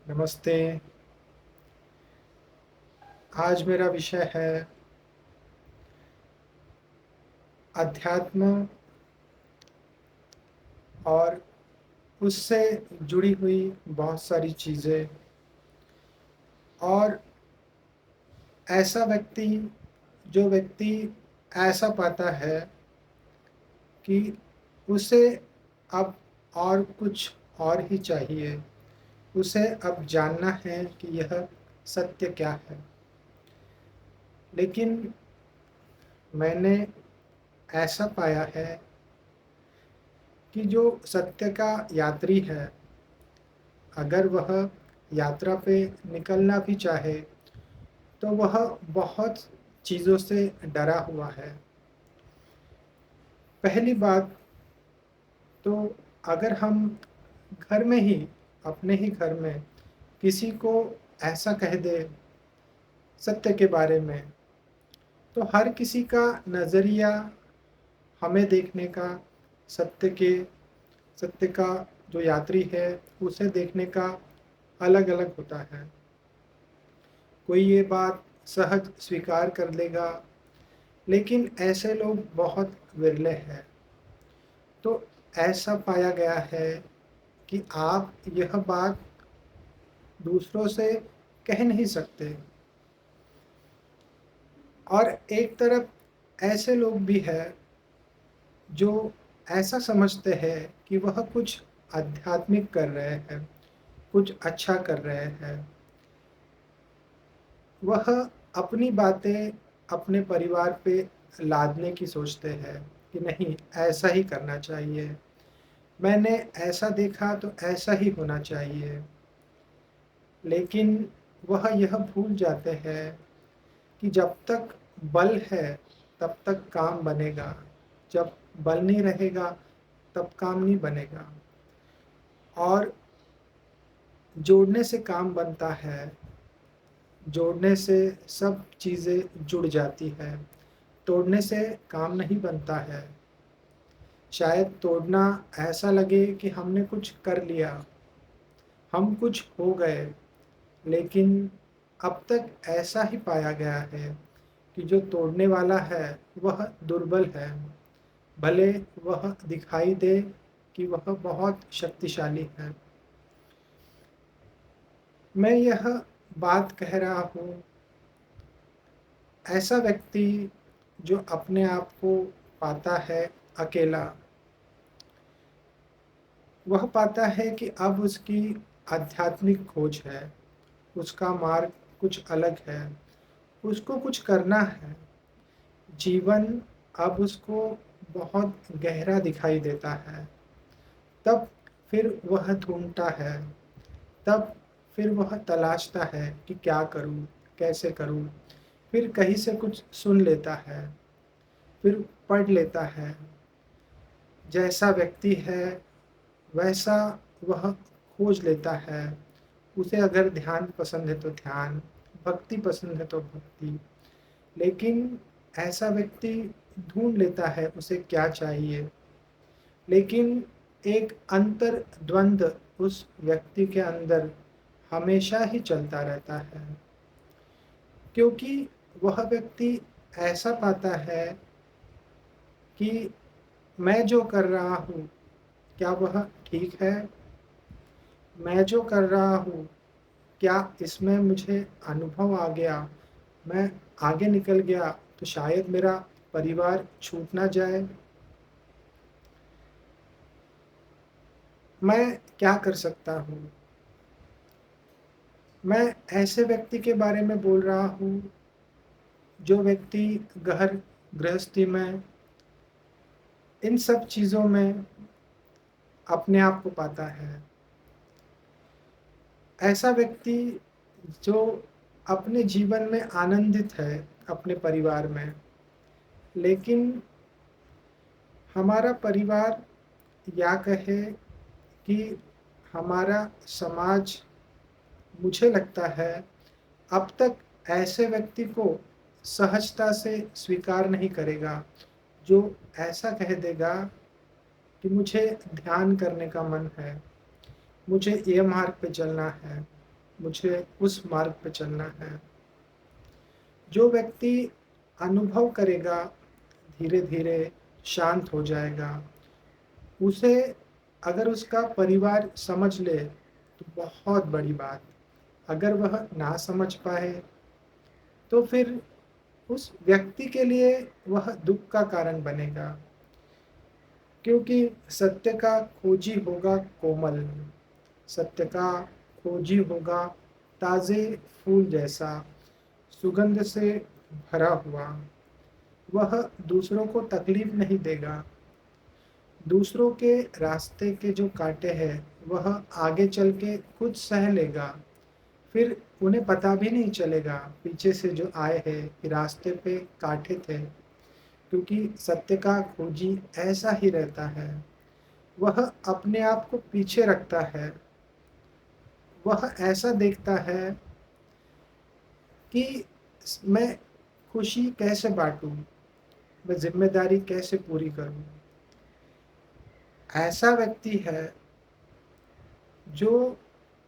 नमस्ते। आज मेरा विषय है अध्यात्म और उससे जुड़ी हुई बहुत सारी चीज़ें और ऐसा व्यक्ति जो व्यक्ति ऐसा पाता है कि उसे अब और कुछ और ही चाहिए। उसे अब जानना है कि यह सत्य क्या है। लेकिन मैंने ऐसा पाया है कि जो सत्य का यात्री है, अगर वह यात्रा पे निकलना भी चाहे तो वह बहुत चीज़ों से डरा हुआ है। पहली बात तो, अगर हम घर में ही, अपने ही घर में किसी को ऐसा कह दे सत्य के बारे में, तो हर किसी का नज़रिया हमें देखने का, सत्य के सत्य का जो यात्री है उसे देखने का अलग-अलग होता है। कोई ये बात सहज स्वीकार कर लेगा, लेकिन ऐसे लोग बहुत विरले हैं। तो ऐसा पाया गया है कि आप यह बात दूसरों से कह नहीं सकते। और एक तरफ ऐसे लोग भी हैं जो ऐसा समझते हैं कि वह कुछ आध्यात्मिक कर रहे हैं, कुछ अच्छा कर रहे हैं। वह अपनी बातें अपने परिवार पे लादने की सोचते हैं कि नहीं, ऐसा ही करना चाहिए। मैंने ऐसा देखा तो ऐसा ही होना चाहिए। लेकिन वह यह भूल जाते हैं कि जब तक बल है तब तक काम बनेगा, जब बल नहीं रहेगा तब काम नहीं बनेगा। और जोड़ने से काम बनता है, जोड़ने से सब चीज़ें जुड़ जाती हैं, तोड़ने से काम नहीं बनता है। शायद तोड़ना ऐसा लगे कि हमने कुछ कर लिया, हम कुछ हो गए, लेकिन अब तक ऐसा ही पाया गया है कि जो तोड़ने वाला है वह दुर्बल है, भले वह दिखाई दे कि वह बहुत शक्तिशाली है। मैं यह बात कह रहा हूँ, ऐसा व्यक्ति जो अपने आप को पाता है अकेला, वह पाता है कि अब उसकी आध्यात्मिक खोज है, उसका मार्ग कुछ अलग है, उसको कुछ करना है। जीवन अब उसको बहुत गहरा दिखाई देता है। तब फिर वह ढूँढता है, तब फिर वह तलाशता है कि क्या करूँ, कैसे करूँ? फिर कहीं से कुछ सुन लेता है, फिर पढ़ लेता है। जैसा व्यक्ति है वैसा वह खोज लेता है। उसे अगर ध्यान पसंद है तो ध्यान, भक्ति पसंद है तो भक्ति। लेकिन ऐसा व्यक्ति ढूँढ लेता है उसे क्या चाहिए। लेकिन एक अंतर्द्वंद उस व्यक्ति के अंदर हमेशा ही चलता रहता है, क्योंकि वह व्यक्ति ऐसा पाता है कि मैं जो कर रहा हूँ, क्या वह ठीक है? मैं जो कर रहा हूँ, क्या इसमें मुझे अनुभव आ गया, मैं आगे निकल गया तो शायद मेरा परिवार छूट ना जाए? मैं क्या कर सकता हूँ? मैं ऐसे व्यक्ति के बारे में बोल रहा हूँ, जो व्यक्ति घर गृहस्थी में, इन सब चीज़ों में अपने आप को पाता है। ऐसा व्यक्ति जो अपने जीवन में आनंदित है अपने परिवार में, लेकिन हमारा परिवार या कहे कि हमारा समाज, मुझे लगता है अब तक ऐसे व्यक्ति को सहजता से स्वीकार नहीं करेगा, जो ऐसा कह देगा कि मुझे ध्यान करने का मन है, मुझे ये मार्ग पे चलना है, मुझे उस मार्ग पे चलना है। जो व्यक्ति अनुभव करेगा, धीरे-धीरे शांत हो जाएगा। उसे अगर उसका परिवार समझ ले, तो बहुत बड़ी बात। अगर वह ना समझ पाए, तो फिर उस व्यक्ति के लिए वह दुःख का कारण बनेगा। क्योंकि सत्य का खोजी होगा कोमल, सत्य का खोजी होगा ताज़े फूल जैसा, सुगंध से भरा हुआ। वह दूसरों को तकलीफ नहीं देगा। दूसरों के रास्ते के जो कांटे हैं, वह आगे चल के खुद सह लेगा। फिर उन्हें पता भी नहीं चलेगा पीछे से जो आए हैं कि रास्ते पे कांटे थे। क्योंकि सत्य का खोजी ऐसा ही रहता है। वह अपने आप को पीछे रखता है। वह ऐसा देखता है कि मैं खुशी कैसे बाँटूँ? मैं ज़िम्मेदारी कैसे पूरी करूँ? ऐसा व्यक्ति है जो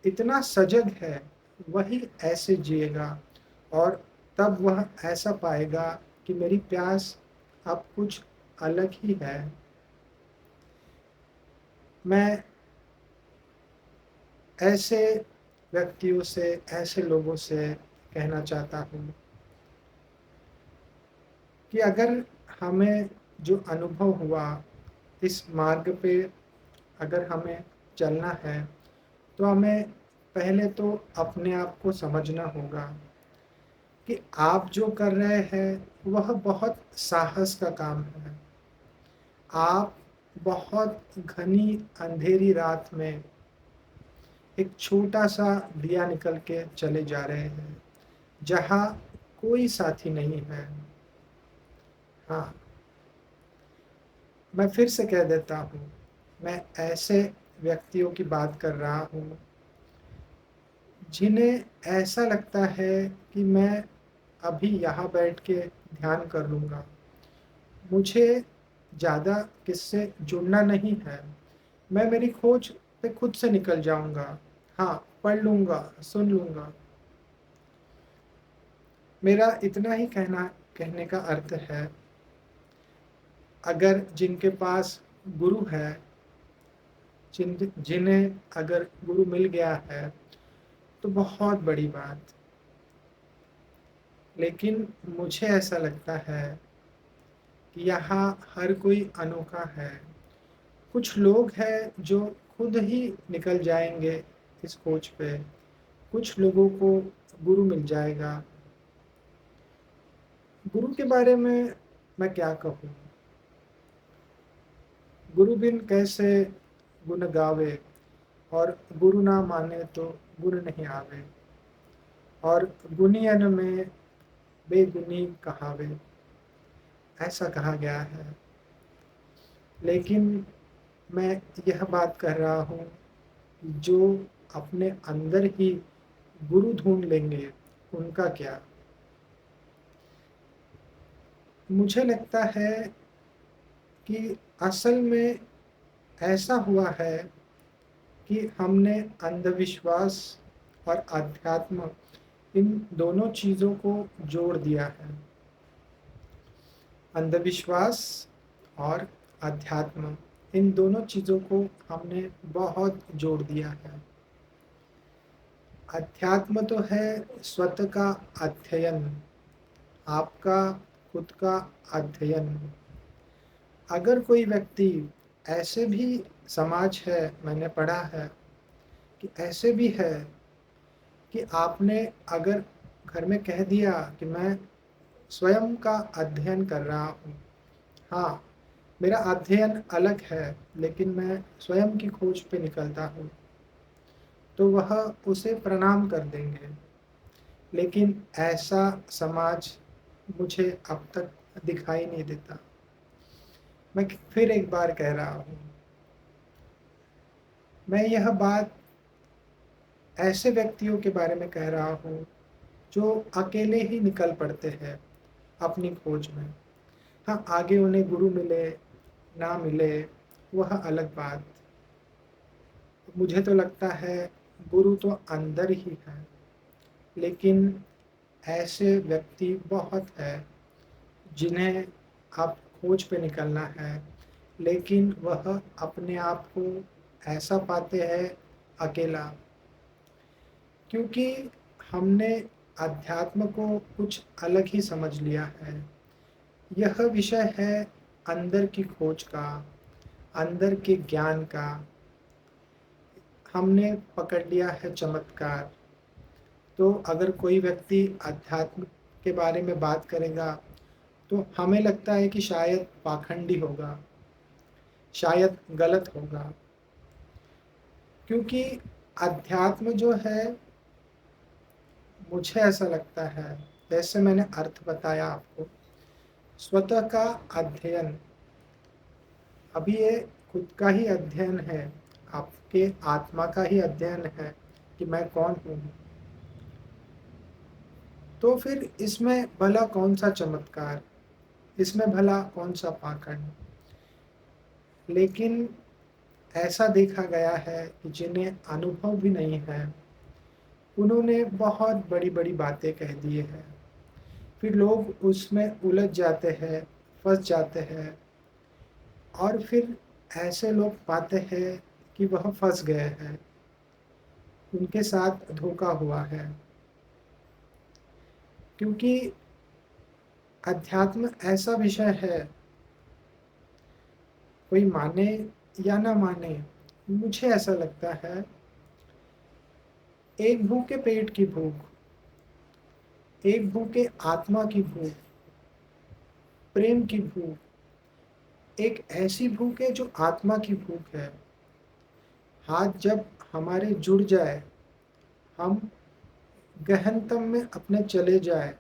इतना सजग है, वही ऐसे जिएगा और तब वह ऐसा पाएगा कि मेरी प्यास अब कुछ अलग ही है। मैं ऐसे व्यक्तियों से, ऐसे लोगों से कहना चाहता हूँ कि अगर हमें जो अनुभव हुआ, इस मार्ग पे अगर हमें चलना है, तो हमें पहले तो अपने आप को समझना होगा कि आप जो कर रहे हैं, वह बहुत साहस का काम है। आप बहुत घनी अंधेरी रात में एक छोटा-सा दिया निकल के चले जा रहे हैं, जहाँ कोई साथी नहीं है। हाँ, मैं फिर से कह देता हूँ, मैं ऐसे व्यक्तियों की बात कर रहा हूँ, जिन्हें ऐसा लगता है कि मैं अभी यहाँ बैठ के ध्यान कर लूँगा। मुझे ज़्यादा किससे जुड़ना नहीं है। मैं मेरी खोज पे खुद से निकल जाऊँगा। हाँ, पढ़ लूँगा, सुन लूँगा। मेरा इतना ही कहने का अर्थ है, अगर जिनके पास गुरु है, जिन्हें अगर गुरु मिल गया है, तो बहुत बड़ी बात। लेकिन मुझे ऐसा लगता है कि यहाँ हर कोई अनोखा है। कुछ लोग हैं जो खुद ही निकल जाएँगे इस खोज पे, कुछ लोगों को गुरु मिल जाएगा। गुरु के बारे में मैं क्या कहूँ? गुरु बिन कैसे गुण गावे और गुरु ना माने तो गुण नहीं आवे और गुणियन में बेगुनी कहावे, ऐसा कहा गया है। लेकिन मैं यह बात कर रहा हूँ, जो अपने अंदर ही गुरु ढूँढ लेंगे, उनका क्या? मुझे लगता है कि असल में ऐसा हुआ है कि हमने अंधविश्वास और अध्यात्म इन दोनों चीज़ों को जोड़ दिया है। अंधविश्वास और अध्यात्म इन दोनों चीज़ों को हमने बहुत जोड़ दिया है। अध्यात्म तो है स्वतः का अध्ययन, आपका खुद का अध्ययन। अगर कोई व्यक्ति ऐसे भी समाज है, मैंने पढ़ा है कि ऐसे भी है कि आपने अगर घर में कह दिया कि मैं स्वयं का अध्ययन कर रहा हूँ। हाँ, मेरा अध्ययन अलग है, लेकिन मैं स्वयं की खोज पे निकलता हूँ, तो वह उसे प्रणाम कर देंगे। लेकिन ऐसा समाज मुझे अब तक दिखाई नहीं देता। मैं फिर एक बार कह रहा हूँ, मैं यह बात ऐसे व्यक्तियों के बारे में कह रहा हूँ, जो अकेले ही निकल पड़ते हैं अपनी खोज में। हाँ, आगे उन्हें गुरु मिले, ना मिले, वह अलग बात। मुझे तो लगता है गुरु तो अंदर ही है। लेकिन ऐसे व्यक्ति बहुत हैं जिन्हें अब खोज पे निकलना है, लेकिन वह अपने आप को ऐसा पाते हैं अकेला, क्योंकि हमने अध्यात्म को कुछ अलग ही समझ लिया है। यह विषय है अंदर की खोज का, अंदर के ज्ञान का। हमने पकड़ लिया है चमत्कार। तो अगर कोई व्यक्ति अध्यात्म के बारे में बात करेगा तो हमें लगता है कि शायद पाखंडी होगा, शायद गलत होगा, क्योंकि अध्यात्म जो है, मुझे ऐसा लगता है, जैसे मैंने अर्थ बताया आपको, स्वतः का अध्ययन। अभी ये खुद का ही अध्ययन है, आपके आत्मा का ही अध्ययन है कि मैं कौन हूँ। तो फिर इसमें भला कौन सा चमत्कार, इसमें भला कौन सा पाखंड। लेकिन ऐसा देखा गया है कि जिन्हें अनुभव भी नहीं है, उन्होंने बहुत बड़ी बड़ी बातें कह दी हैं, फिर लोग उसमें उलझ जाते हैं, फंस जाते हैं, और फिर ऐसे लोग पाते हैं कि वह फंस गए हैं, उनके साथ धोखा हुआ है। क्योंकि अध्यात्म ऐसा विषय है, कोई माने या ना माने, मुझे ऐसा लगता है, एक भूखे पेट की भूख, एक भूखे आत्मा की भूख, प्रेम की भूख, एक ऐसी भूख है जो आत्मा की भूख है। हाथ जब हमारे जुड़ जाए, हम गहनतम में अपने चले जाए,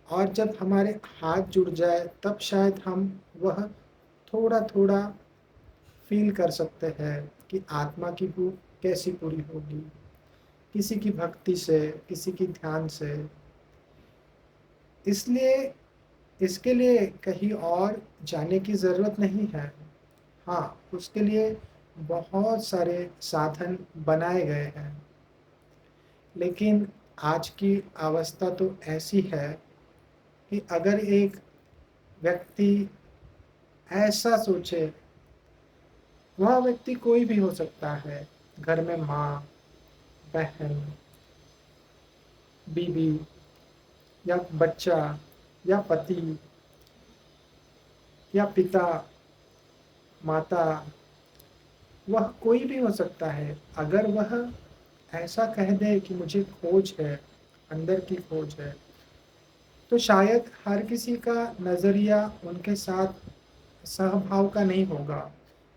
और जब हमारे हाथ जुड़ जाए तब शायद हम वह थोड़ा थोड़ा फील कर सकते हैं कि आत्मा की भूख कैसी पूरी होगी, किसी की भक्ति से, किसी की ध्यान से। इसलिए इसके लिए कहीं और जाने की ज़रूरत नहीं है। हाँ, उसके लिए बहुत सारे साधन बनाए गए हैं, लेकिन आज की अवस्था तो ऐसी है कि अगर एक व्यक्ति ऐसा सोचे, वह व्यक्ति कोई भी हो सकता है, घर में माँ, बहन, बीवी, या बच्चा, या पति, या पिता, माता, वह कोई भी हो सकता है। अगर वह ऐसा कह दे कि मुझे खोज है, अंदर की खोज है, तो शायद हर किसी का नज़रिया उनके साथ सहभाव का नहीं होगा,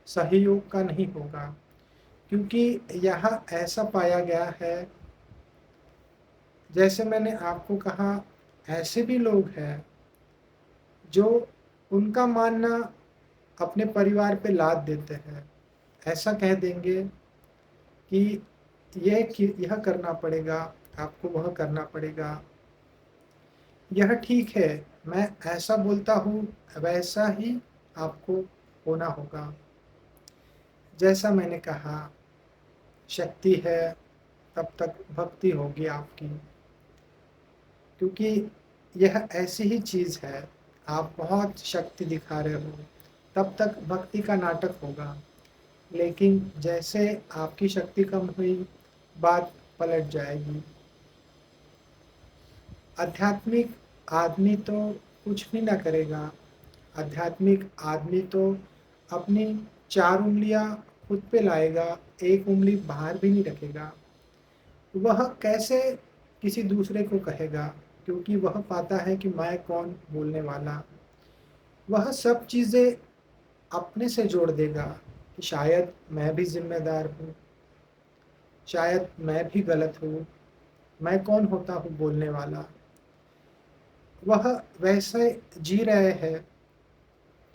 सहयोग का नहीं होगा, क्योंकि यहाँ ऐसा पाया गया है, जैसे मैंने आपको कहा, ऐसे भी लोग हैं जो उनका मानना अपने परिवार पे लाद देते हैं। ऐसा कह देंगे कि यह करना पड़ेगा, आपको वह करना पड़ेगा, यह ठीक है, मैं ऐसा बोलता हूँ, वैसा ही आपको होना होगा। जैसा मैंने कहा, शक्ति है तब तक भक्ति होगी आपकी, क्योंकि यह ऐसी ही चीज़ है, आप बहुत शक्ति दिखा रहे हो, तब तक भक्ति का नाटक होगा। लेकिन जैसे आपकी शक्ति कम हुई, बात पलट जाएगी। आध्यात्मिक आदमी तो कुछ भी ना करेगा, आध्यात्मिक आदमी तो अपनी 4 उँगलियां खुद पे लाएगा, एक उँगली बाहर भी नहीं रखेगा। वह कैसे किसी दूसरे को कहेगा, क्योंकि वह पाता है कि मैं कौन बोलने वाला। वह सब चीज़ें अपने से जोड़ देगा कि शायद मैं भी ज़िम्मेदार हूँ, शायद मैं भी गलत हूँ, मैं कौन होता हूँ बोलने वाला। वह वैसे जी रहे हैं,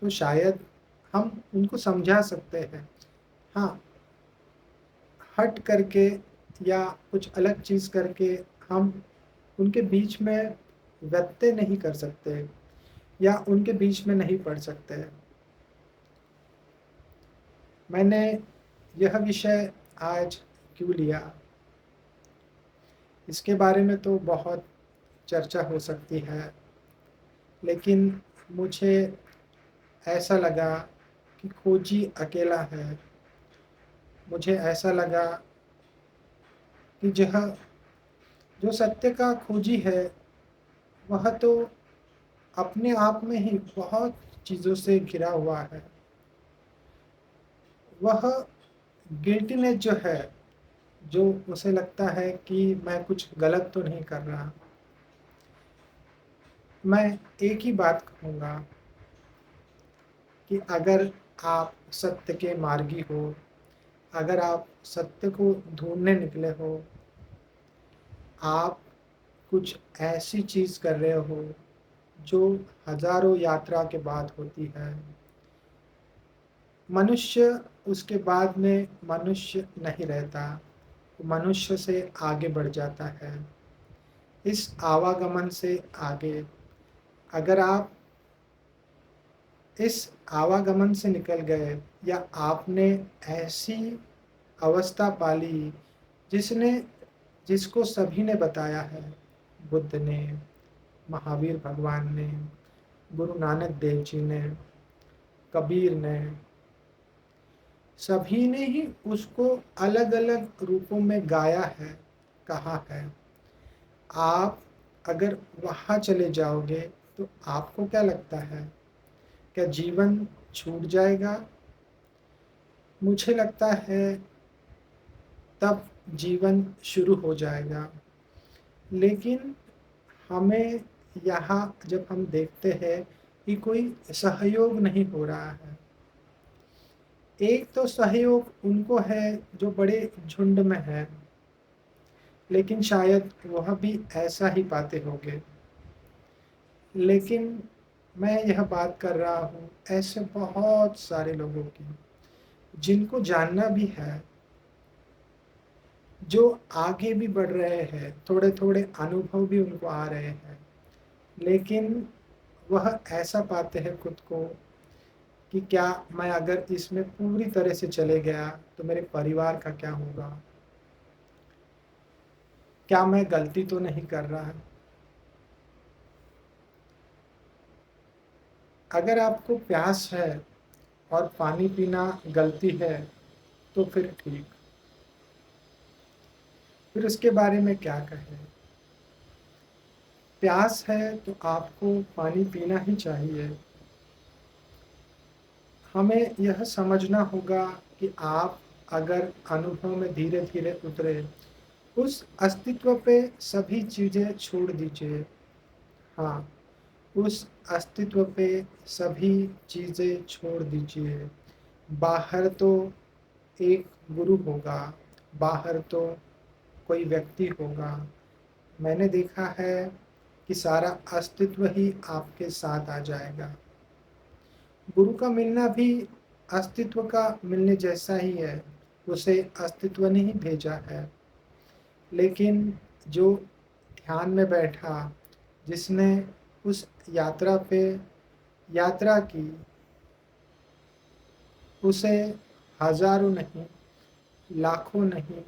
तो शायद हम उनको समझा सकते हैं। हाँ, हट करके या कुछ अलग चीज़ करके हम उनके बीच में व्यत्यय नहीं कर सकते, या उनके बीच में नहीं पढ़ सकते। मैंने यह विषय आज क्यों लिया, इसके बारे में तो बहुत चर्चा हो सकती है, लेकिन मुझे ऐसा लगा कि खोजी अकेला है। मुझे ऐसा लगा कि जह जो सत्य का खोजी है, वह तो अपने आप में ही बहुत चीज़ों से घिरा हुआ है। वह गिल्टीनेस जो है, जो उसे लगता है कि मैं कुछ गलत तो नहीं कर रहा। मैं एक ही बात कहूँगा कि अगर आप सत्य के मार्गी हो, अगर आप सत्य को ढूँढने निकले हो, आप कुछ ऐसी चीज़ कर रहे हो जो हज़ारों यात्रा के बाद होती है। मनुष्य उसके बाद में मनुष्य नहीं रहता, मनुष्य से आगे बढ़ जाता है। इस आवागमन से आगे अगर आप इस आवागमन से निकल गए या आपने ऐसी अवस्था पाली जिसने जिसको सभी ने बताया है, बुद्ध ने, महावीर भगवान ने, गुरु नानक देव जी ने, कबीर ने, सभी ने ही उसको अलग-अलग रूपों में गाया है, कहा है। आप अगर वहाँ चले जाओगे तो आपको क्या लगता है? क्या जीवन छूट जाएगा? मुझे लगता है तब जीवन शुरू हो जाएगा। लेकिन हमें यहाँ जब हम देखते हैं कि कोई सहयोग नहीं हो रहा है। एक तो सहयोग उनको है जो बड़े झुंड में हैं, लेकिन शायद वह भी ऐसा ही पाते होंगे। लेकिन मैं यह बात कर रहा हूँ ऐसे बहुत सारे लोगों की, जिनको जानना भी है, जो आगे भी बढ़ रहे हैं, थोड़े-थोड़े अनुभव भी उनको आ रहे हैं, लेकिन वह ऐसा पाते हैं खुद को कि क्या मैं अगर इसमें पूरी तरह से चले गया तो मेरे परिवार का क्या होगा? क्या मैं गलती तो नहीं कर रहा? अगर आपको प्यास है और पानी पीना गलती है तो फिर ठीक, फिर उसके बारे में क्या कहें? प्यास है तो आपको पानी पीना ही चाहिए। हमें यह समझना होगा कि आप अगर अनुभव में धीरे-धीरे उतरे, उस अस्तित्व पे सभी चीज़ें छोड़ दीजिए। हाँ, उस अस्तित्व पे सभी चीज़ें छोड़ दीजिए। बाहर तो एक गुरु होगा, बाहर तो कोई व्यक्ति होगा। मैंने देखा है कि सारा अस्तित्व ही आपके साथ आ जाएगा। गुरु का मिलना भी अस्तित्व का मिलने जैसा ही है, उसे अस्तित्व ने ही भेजा है। लेकिन जो ध्यान में बैठा, जिसने उस यात्रा पे यात्रा की, उसे हज़ारों नहीं, लाखों नहीं,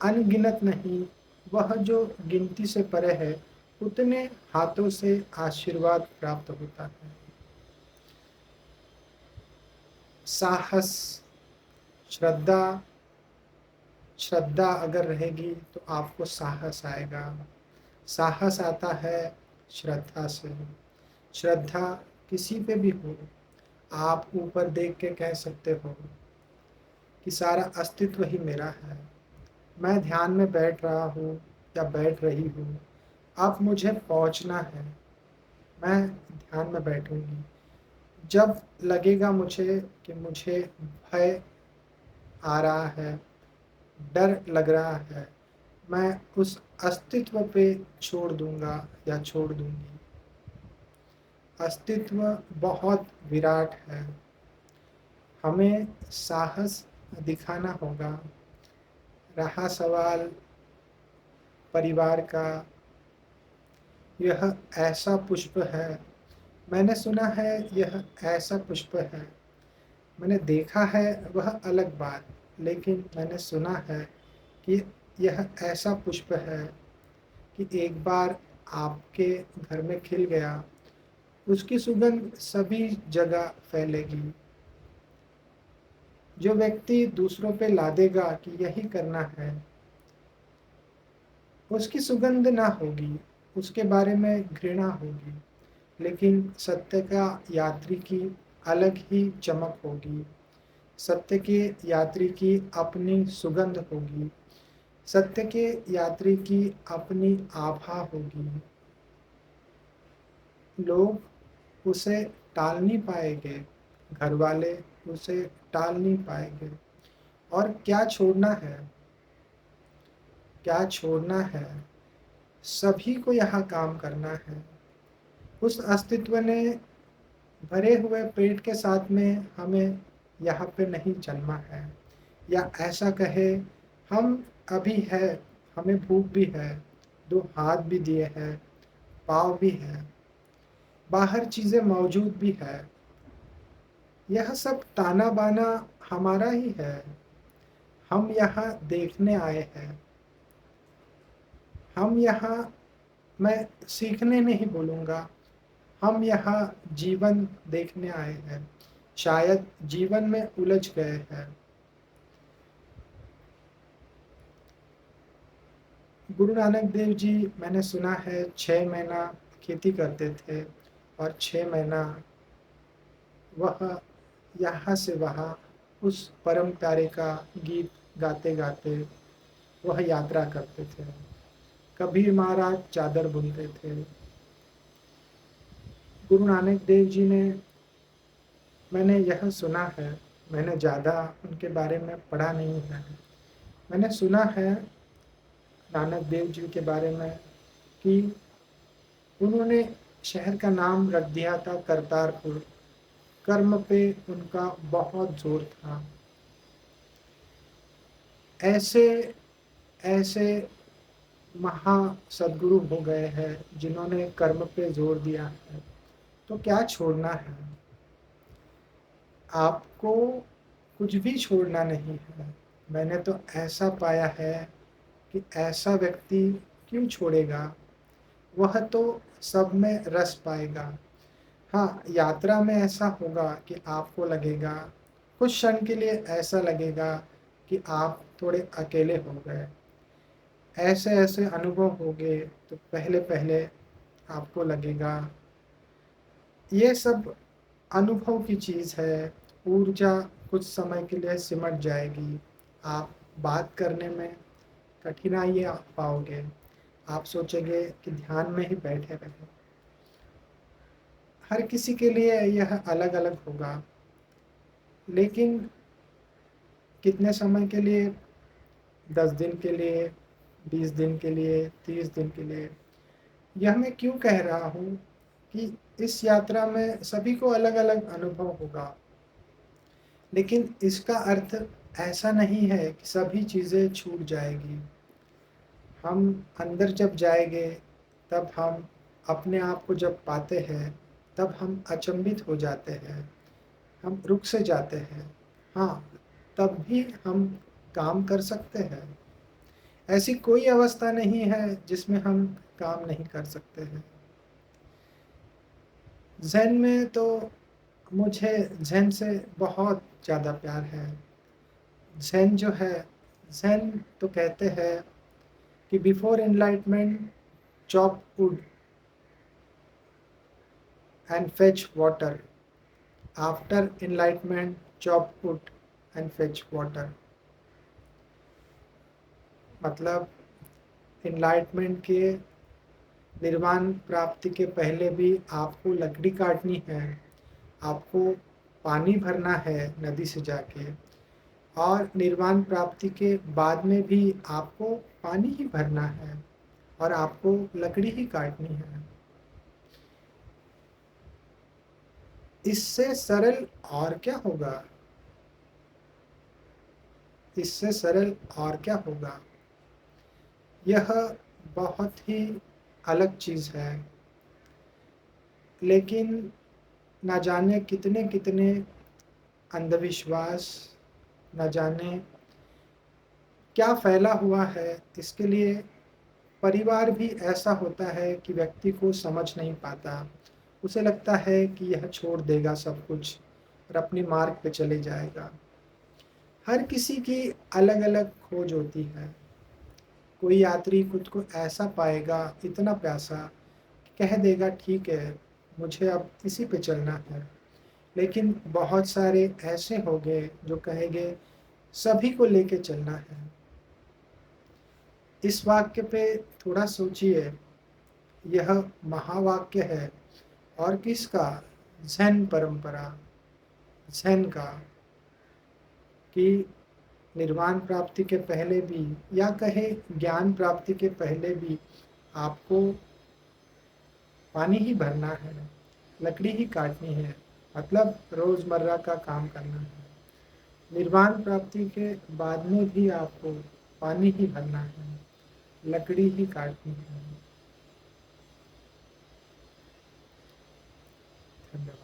अनगिनत नहीं, वह जो गिनती से परे है, उतने हाथों से आशीर्वाद प्राप्त होता है। साहस, श्रद्धा श्रद्धा अगर रहेगी तो आपको साहस आएगा। साहस आता है श्रद्धा से। श्रद्धा किसी पे भी हो, आप ऊपर देख के कह सकते हो कि सारा अस्तित्व ही मेरा है। मैं ध्यान में बैठ रहा हूँ या बैठ रही हूँ, अब मुझे पहुँचना है, मैं ध्यान में बैठूँगी। जब लगेगा मुझे कि मुझे भय आ रहा है, डर लग रहा है, मैं उस अस्तित्व पे छोड़ दूँगा या छोड़ दूँगी। अस्तित्व बहुत विराट है, हमें साहस दिखाना होगा। रहा सवाल परिवार का, यह ऐसा पुष्प है, मैंने सुना है यह ऐसा पुष्प है। मैंने देखा है वह अलग बात, लेकिन मैंने सुना है कि यह ऐसा पुष्प है कि एक बार आपके घर में खिल गया, उसकी सुगंध सभी जगह फैलेगी। जो व्यक्ति दूसरों पे लादेगा कि यही करना है, उसकी सुगंध ना होगी, उसके बारे में घृणा होगी। लेकिन सत्य का यात्री की अलग ही चमक होगी। सत्य के यात्री की अपनी सुगंध होगी। सत्य के यात्री की अपनी आभा होगी। लोग उसे टाल नहीं पाएंगे, घर वाले उसे टाल नहीं पाएंगे। और क्या छोड़ना है, क्या छोड़ना है, सभी को यहाँ काम करना है। उस अस्तित्व ने भरे हुए पेट के साथ में हमें यहाँ पे नहीं जन्मा है। या ऐसा कहे, हम अभी है, हमें भूख भी है, दो हाथ भी दिए हैं, पाँव भी है, बाहर चीज़ें मौजूद भी है। यह सब ताना बाना हमारा ही है। हम यहाँ देखने आए हैं। हम यहाँ, मैं सीखने नहीं बोलूँगा, हम यहाँ जीवन देखने आए हैं। शायद जीवन में उलझ गए हैं। गुरु नानक देव जी, मैंने सुना है 6 महीना खेती करते थे और 6 महीना वह यहाँ से वहाँ उस परम प्यारे का गीत गाते गाते वह यात्रा करते थे। कबीर महाराज चादर बुनते थे। गुरु नानक देव जी ने, मैंने यह सुना है, मैंने ज़्यादा उनके बारे में पढ़ा नहीं है, मैंने सुना है नानक देव जी के बारे में कि उन्होंने शहर का नाम रख दिया था करतारपुर। कर्म पे उनका बहुत जोर था। ऐसे ऐसे महा सद्गुरु हो गए हैं जिन्होंने कर्म पे जोर दिया है। तो क्या छोड़ना है? आपको कुछ भी छोड़ना नहीं है। मैंने तो ऐसा पाया है कि ऐसा व्यक्ति क्यों छोड़ेगा? वह तो सब में रस पाएगा। हाँ, यात्रा में ऐसा होगा कि आपको लगेगा, कुछ क्षण के लिए ऐसा लगेगा कि आप थोड़े अकेले हो गए। ऐसे ऐसे अनुभव होंगे तो पहले पहले आपको लगेगा। ये सब अनुभव की चीज़ है। ऊर्जा कुछ समय के लिए सिमट जाएगी। आप बात करने में कठिनाइयाँ पाओगे। आप सोचेंगे कि ध्यान में ही बैठे रहें। हर किसी के लिए यह अलग अलग होगा। लेकिन कितने समय के लिए? 10 दिन के लिए, 20 दिन के लिए, 30 दिन के लिए? यह मैं क्यों कह रहा हूँ कि इस यात्रा में सभी को अलग अलग अनुभव होगा। लेकिन इसका अर्थ ऐसा नहीं है कि सभी चीज़ें छूट जाएगी। हम अंदर जब जाएंगे, तब हम अपने आप को जब पाते हैं, तब हम अचंभित हो जाते हैं, हम रुक से जाते हैं। हाँ, तब भी हम काम कर सकते हैं। ऐसी कोई अवस्था नहीं है जिसमें हम काम नहीं कर सकते हैं। ज़ेन में तो मुझे ज़ेन से बहुत ज़्यादा प्यार है। ज़ेन जो है, ज़ेन तो कहते हैं कि before enlightenment chop wood and fetch water, after enlightenment chop wood and fetch water. मतलब एनलाइटमेंट के, निर्वाण प्राप्ति के पहले भी आपको लकड़ी काटनी है, आपको पानी भरना है नदी से जाके, और निर्वाण प्राप्ति के बाद में भी आपको पानी ही भरना है और आपको लकड़ी ही काटनी है। इससे सरल और क्या होगा? इससे सरल और क्या होगा? यह बहुत ही अलग चीज़ है। लेकिन न जाने कितने कितने अंधविश्वास, न जाने क्या फैला हुआ है, इसके लिए परिवार भी ऐसा होता है कि व्यक्ति को समझ नहीं पाता। उसे लगता है कि यह छोड़ देगा सब कुछ और अपने मार्ग पे चले जाएगा। हर किसी की अलग-अलग खोज होती है। कोई यात्री खुद को ऐसा पाएगा, इतना प्यासा, कह देगा ठीक है, मुझे अब इसी पे चलना है। लेकिन बहुत सारे ऐसे होंगे जो कहेंगे सभी को लेके चलना है। इस वाक्य पे थोड़ा सोचिए, यह महावाक्य है और किसका? ज़ेन परंपरा, ज़ेन का, कि निर्वाण प्राप्ति के पहले भी या कहे ज्ञान प्राप्ति के पहले भी आपको पानी ही भरना है, लकड़ी ही काटनी है, मतलब रोज़मर्रा का काम करना है। निर्वाण प्राप्ति के बाद में भी आपको पानी ही भरना है, लकड़ी ही काटनी है। धन्यवाद।